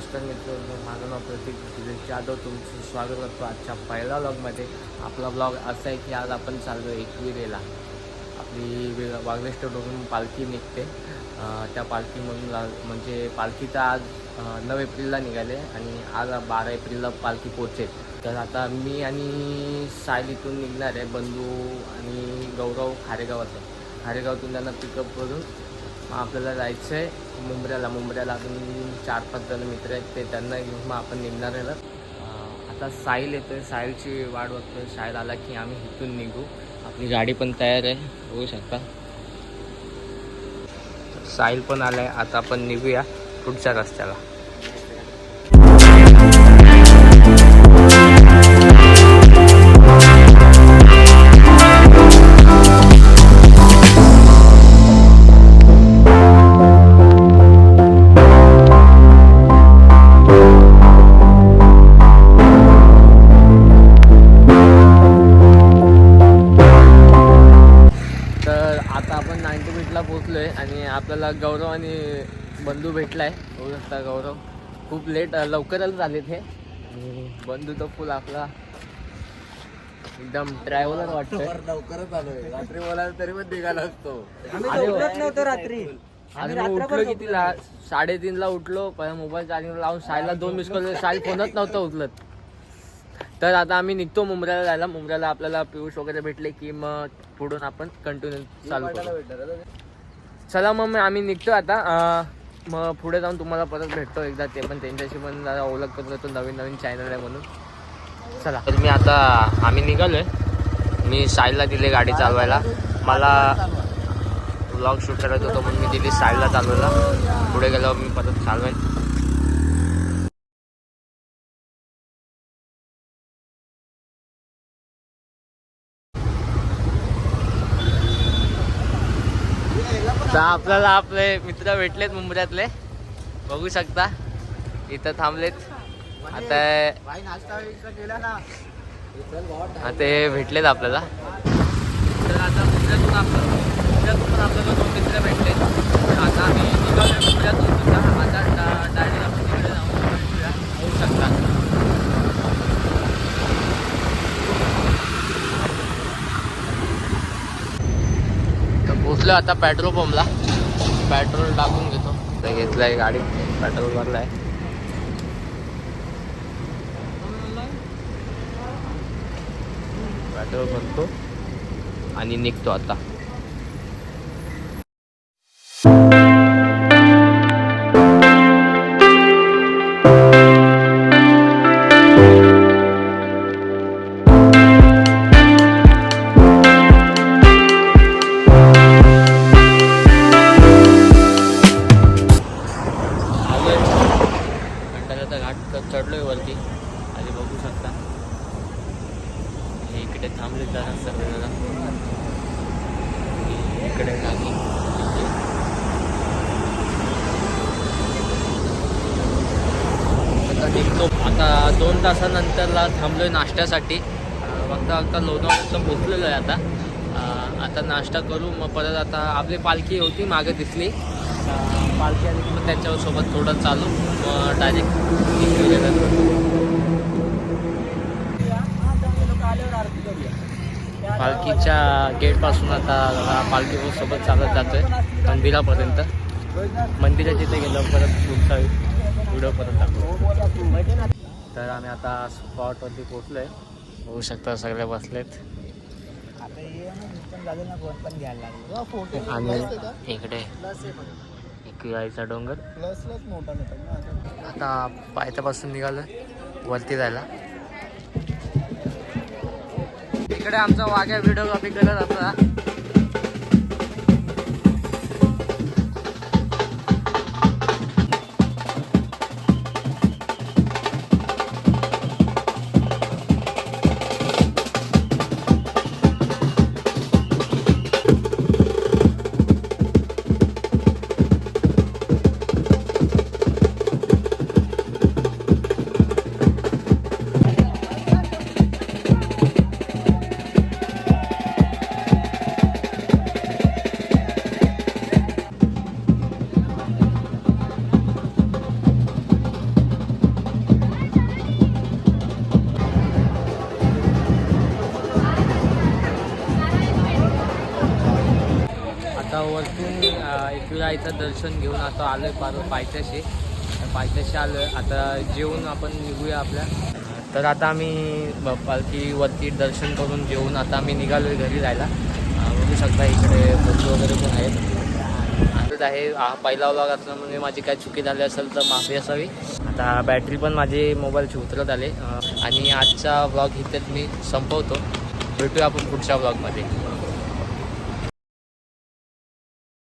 नमस्कार मित्रांनो, माझं नाव प्रतीक जाधव. तुमचं स्वागत करतो आजच्या पहिल्या ब्लॉगमध्ये. आपला ब्लॉग असा आहे की आज आपण चाललो एकविरेला. आपली वागलेश्वरून पालखी निघते. त्या पालखीमधून म्हणजे पालखीचा आज 9 एप्रिलला निघाले आणि आज 12 एप्रिलला पालखी पोचेल. तर आता मी आणि सायल इथून निघणार आहे. बंधू आणि गौरव खारेगावातून त्यांना पिकअप करून आपल्याला जायचं आहे मुंब्र्याला अजून 4-5 जण मित्र आहेत, ते त्यांना घेऊन मग आपण निघणार आहे. आता साहिल येतो आहे, साहिलची वाट बघतोय. साहिल आला की आम्ही इथून निघू. आपली गाडी पण तयार आहे, बघू शकता. साहिल पण आला आहे. आता आपण निघूया पुढच्या रस्त्याला. पोचलो आहे आणि आपल्याला गौरव आणि बंधू भेटला आहे. बघू शकता, गौरव खूप लवकरच झालेत हे. आणि बंधू तर फुल आपला एकदम ट्रॅव्हलर वाटतोय. लवकरच आलोय. रात्री बोलायला तरी पण निघाला असतो. नव्हतं रात्री. आणि उठलो कितीला? 3:30ला उठलो. पहिला मोबाईल चार्जिंग लावून सायला 2 मिस कॉल. साय फोनच नव्हतं उचलत. तर आता आम्ही निघतो मुंब्र्याला जायला. मुंब्र्याला आपल्याला पियुष वगैरे भेटले की मग पुढून आपण कंटिन्यू चालू करू. चला मग आम्ही निघतो आता. मग पुढे जाऊन तुम्हाला परत भेटतो एकदा. ते पण त्यांच्याशी पण जरा ओळख करून देतो, नवीन चॅनल आहे म्हणून. चला तर मी आता आम्ही निघालो आहे. मी सायला दिले गाडी चालवायला. मला व्लॉग शूट करायचं होतं म्हणून मी दिली सायला चालवायला. पुढे गेल्यावर मी परत चालवेन. तर आपल्याला आपले मित्र भेटलेत मुंब्र्यातले, बघू शकता. इथं थांबलेत. आता ते भेटलेत आपल्याला. तर आता मुंब्र्यातून आपल्याला 2 मित्र भेटलेत. आता आम्ही निघालो मुंब्र्यातून सुद्धा. आता डायरेक्ट आपण तिकडे जाऊन भेटूया, बघू शकता. पोचलो आता पेट्रोल पंपला. पेट्रोल टाकून घेतो. तर घेतलं आहे गाडी, पेट्रोल भरलं आहे. पेट्रोल भरतो आणि निघतो आता. चढलोय वरती आणि बघू शकता इकडे थांबले जरा सगळेजण. इकडे टाकी आता निघतो. आता 2 तासानंतरला थांबलोय नाश्त्यासाठी. बघता लोणावळ्यात पोचलेलो आहे आता. आता नाश्ता करू, मग परत आता आपली पालखी होती मागे दिसली. पालखी आली मग त्याच्यासोबत थोडं चालू, मग डायरेक्ट पालखीच्या गेटपासून आता पालखी सोबत चालत जातोय मंदिरापर्यंत. मंदिरात जिथे गेलो परत पुढचा व्हिडिओ परत टाकतो. तर आम्ही आता स्पॉटवरती पोचलो आहे. बघू शकता सगळे बसलेत. आणि इकडे एकविराईचा डोंगर. आता पायथ्यापासून निघालोय वरती जायला. इकडे आमचा वाघ्या व्हिडिओ कॉपी करत होता. आता वरतून एकविराईचं दर्शन घेऊन आता आलो आहे पायथ्याशी आलो आहे. आता जेवून आपण निघूया आपल्या. तर आता आम्ही पालखीवरती दर्शन करून जेवून आता आम्ही निघालो आहे घरी जायला. बघू शकता इकडे फोटो वगैरे पण आहेत. आहे पहिला व्लॉग असल्यामुळे माझी काय चुकी झाली असेल तर माफी असावी. आता बॅटरी पण माझे मोबाईलची उतरत आले आणि आजचा व्लॉग इथेच मी संपवतो. भेटूया आपण पुढच्या व्लॉगमध्ये.